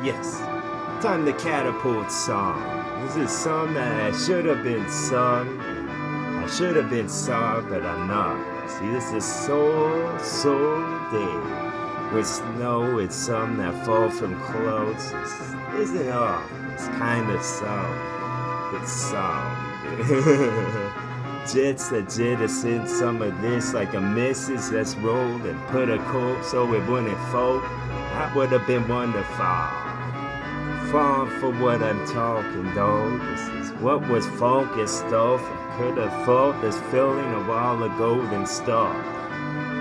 Yes, time to catapult song. This is song that I should have been sung. I should have been sung, but I'm not. See, this is so day. With snow, it's some that fall from clouds. Isn't off. It's kind of sound. It's sound. Jets that jettison some of this like a message that's rolled and put a coat so it wouldn't fall. That would have been wonderful. Fun for what I'm talking, though. This is what was funky stuff. I could have felt this feeling of all the golden stuff.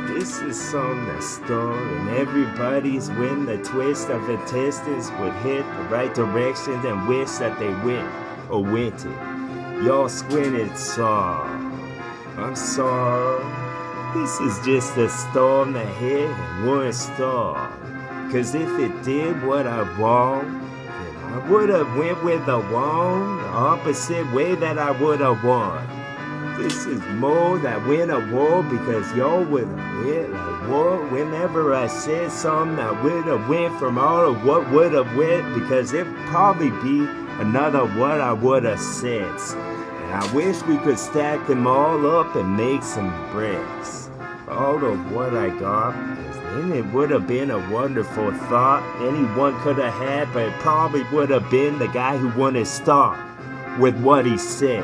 This is something that's stuck, and everybody's when the twist of intestines would hit the right direction and wish that they went or went it. Y'all squinted saw. I'm sorry. This is just a storm that hit and one storm. Cause if it did what I want, then I would've went with the wrong, the opposite way that I would've won. This is more that win a war because y'all would've went like war whenever I said something that would've went from all of what would've went because it'd probably be another what I would've said. And I wish we could stack them all up and make some bricks. All of what I got, because then it would have been a wonderful thought anyone could have had, but it probably would have been the guy who wouldn't stop with what he said.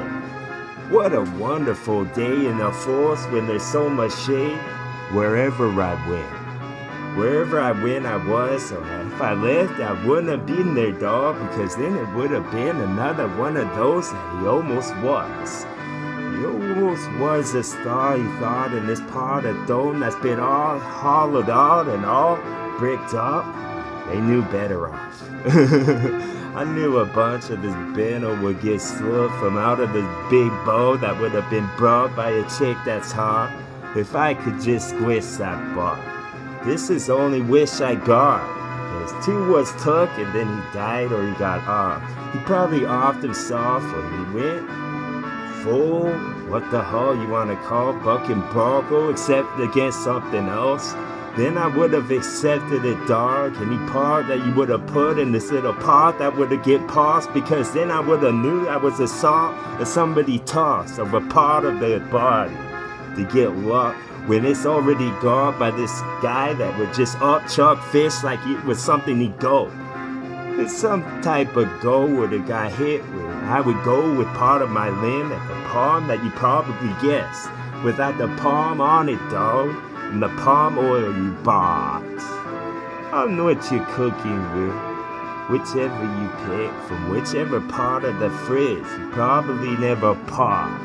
What a wonderful day in the forest when there's so much shade wherever I went. Wherever I went, I was, so if I left, I wouldn't have been there, dog, because then it would have been another one of those that he almost was. He almost was the star he thought in this part of dome that's been all hollowed out and all bricked up. They knew better off. I knew a bunch of this banner would get slipped from out of this big bow that would have been brought by a chick that's hot if I could just squish that butt. This is the only wish I got. His two was took and then he died or he got off. He probably offed himself when he went full, what the hell you want to call bucking bronco except against something else. Then I would have accepted it, dog. Any part that you would have put in this little pot that would have get paused because then I would have knew I was a salt that somebody tossed of a part of their body to get luck. When it's already gone by this guy that would just upchuck fish like it was something he go. It's some type of go where the guy hit with. I would go with part of my limb at the palm that you probably guessed. Without the palm on it, dog. And the palm oil you bought. I don't know what you're cooking with. Whichever you pick from whichever part of the fridge, you probably never pop.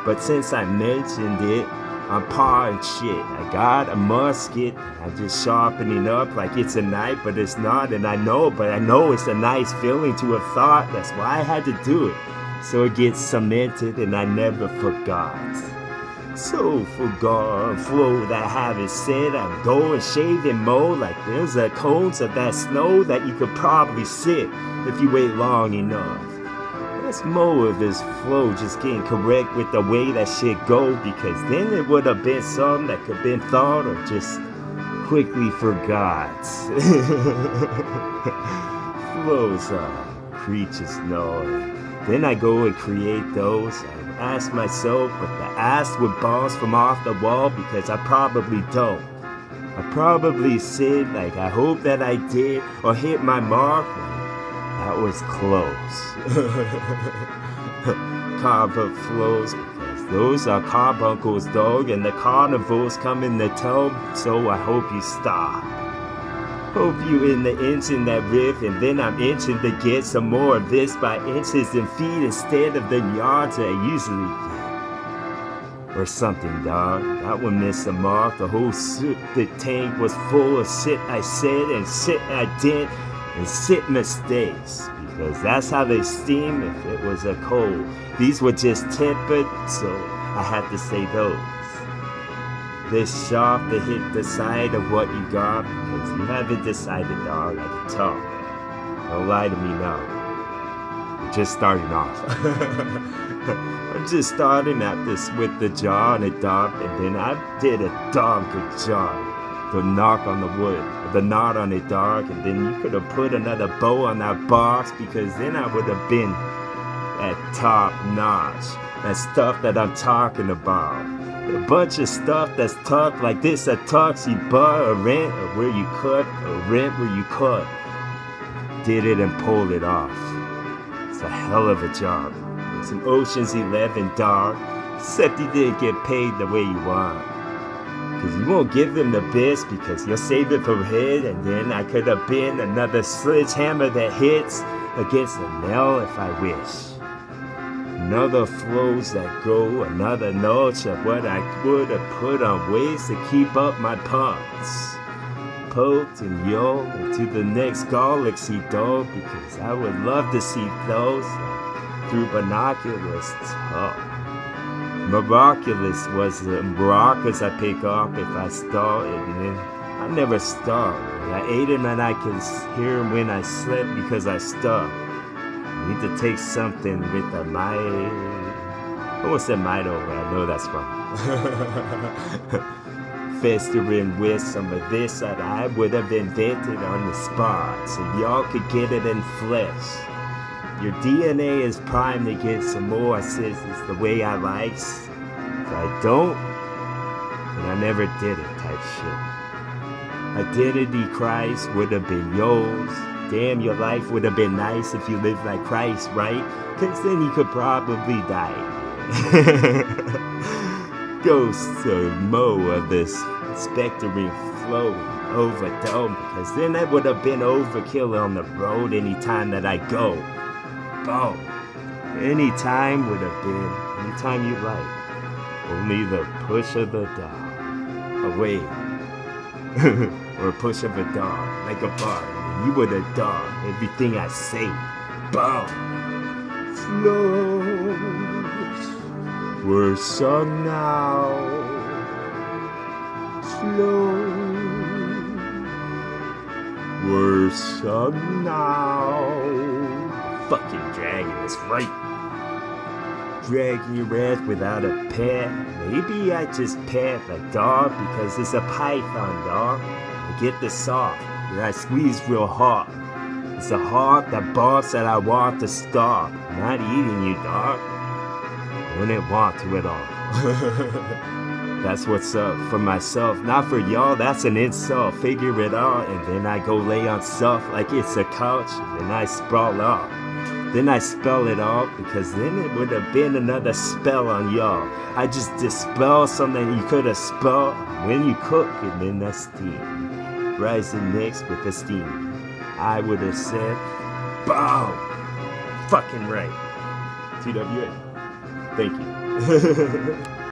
But since I mentioned it, I'm pawing shit. I got a musket. I'm just sharpening up like it's a knife, but it's not. And I know, but I know it's a nice feeling to have thought. That's why I had to do it. So it gets cemented and I never forgot. So forgot, flow that I haven't said. I'm going shaving mow like there's a cones of that snow that you could probably sit if you wait long enough. That's more of his flow just getting correct with the way that shit go because then it would have been something that could have been thought or just quickly forgot. Flows are creatures know. Then I go and create those. I ask myself, but the ass would bounce from off the wall because I probably don't. I probably said like I hope that I did or hit my mark. That was close. Carve up flows because those are carbuncles, dog, and the carnivals come in the tub, so I hope you stop. Hope you in the engine that riff, and then I'm itching to get some more of this by inches and feet instead of the yards that I usually get. Or something, dog. That one missed the mark. The whole the tank was full of shit I said and shit I did. And sit mistakes, because that's how they steam if it was a cold. These were just tempered, so I had to say those. This sharp to hit the side of what you got, because you haven't decided, dog, I can tell. Don't lie to me now. You're just starting off. I'm just starting at this with the jaw and a dog, and then I did a darn good job. the knock on the wood, the knot on it, dog, and then you could have put another bow on that box, because then I would have been at top notch. That stuff that I'm talking about. A bunch of stuff that's tucked like this, a tux you bought, a rent, or where you cut, a rent where you cut. Did it and pulled it off. It's a hell of a job. It's an Ocean's 11, dog. Except you didn't get paid the way you want. Because you won't give them the best, because you'll save it for head, and then I could have been another sledgehammer that hits against a nail if I wish. Another flows that go, another notch of what I would have put on ways to keep up my pumps. Poked and yelled into the next galaxy, dog, because I would love to see those through binoculars. Miraculous was the maracas I pick up if I start, and then I never stop. I ate him and I can hear him when I slept because I stopped. Need to take something with a might. I almost said Mito, but I know that's wrong. Festering with some of this that I would have invented on the spot, so y'all could get it in flesh. Your DNA is primed to get some more assists the way I likes. If I don't, then I never did it type shit. Identity Christ would have been yours. Damn, your life would have been nice if you lived like Christ, right? Cause then you could probably die. Ghosts of Mo of this spectering flow over dome, because then that would have been overkill on the road anytime that I go. Boom. Anytime would have been anytime you like. Only the push of the dog away. Or a push of a dog, like a bar. You would have dog everything I say. Boom. Flows were sung now. Slow were sung now. Fucking dragon is right. Dragging your ass without a pet. Maybe I just pet a dog because it's a python, dog. I get the soft that I squeeze real hard. It's a heart that barks that I want to stop. I'm not eating you, dog. I wouldn't want to at all. That's what's up for myself, not for y'all. That's an insult. Figure it out, and then I go lay on stuff like it's a couch, and then I sprawl out. Then I spell it out, because then it would have been another spell on y'all. I just dispel something you could have spelled when you cook, and then that steam rising next with the steam. I would have said, boom! Fucking right. TWA. Thank you.